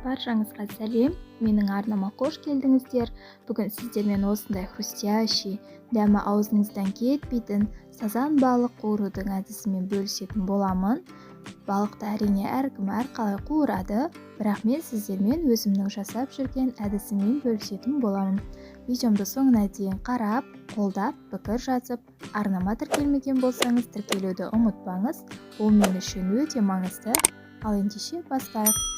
Баршаңызға сәлем, менің арнама қош келдіңіздер. Бүгін сіздермен осындай хрустящий, дәмі аузыңыздан кетпейтін сазан балық қуырудың әдісімен бөлісетін боламын. Балықты әрине әркім әрқалай қуырады, бірақ мен сіздермен өзімнің жасап жүрген әдісімен бөлісетін боламын. Видеомды соңына дейін қарап, қолдап, пікір жазып, арнама тіркелмеген болсаңыз тіркелуді ұмытпаңыз, ол мен үшін өте маңызды. Ал ендеше бастайық.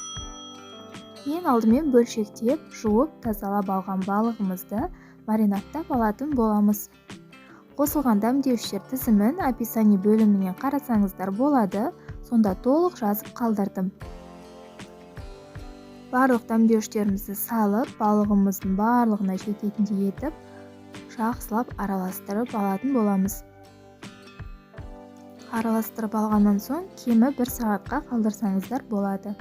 Мен алдымен бөлшектеп, жуып, тазалап алған балығымызды маринадтап алатын боламыз. Қосылған дәмдеуіштер тізімін описание бөлімінен қарасаңыздар болады, сонда толық жазып қалдырдым. Барлық дәмдеуіштерімізді салып, балығымыздың барлығына жететіндей етіп, жақсылап араластырып алатын боламыз. Араластырып алғаннан соң кемі 1 сағатқа қалдырсаңыздар болады.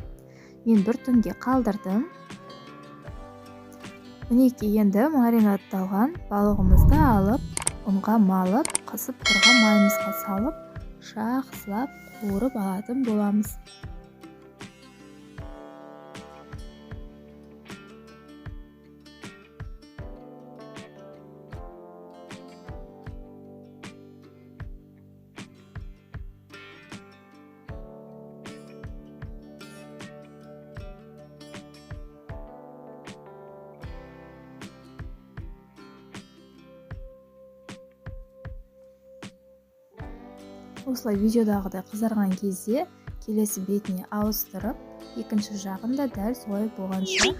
Мен 1 түнге қалдырдым. Мінекей, енді маринадталған балығымызды алып, ұнға малып, қысып тұрған майымызға салып, жақсылап қуырып алатын боламыз. Осылай видеодағыдай қызарған кезде келесі бетіне ауыстырып, екінші жағында дәл солай болғанша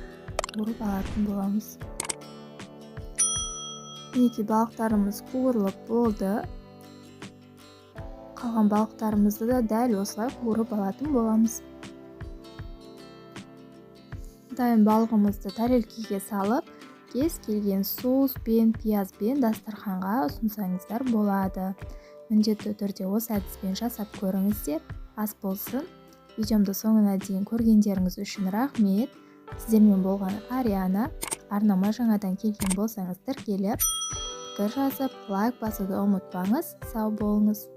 қуырып алатын боламыз. Мінекей, балықтарымыз қуырылып болды. Қалған балықтарымызды да дәл осылай қуырып алатын боламыз. Дайын балығымызды тәрелкеге салып, кез келген соуспен, пиязбен дастарханға ұсынсаңыздар болады. Міндетті түрде осы әдіспен жасап көріңіздер, ас болсын. Видеомды соңына дейін көргендеріңіз үшін рахмет. Сіздермен болған Ариана. Арнама жаңадан келген болсаңыз тіркеліп, пікір жазып, лайк басуды ұмытпаңыз. Сау болыңыз.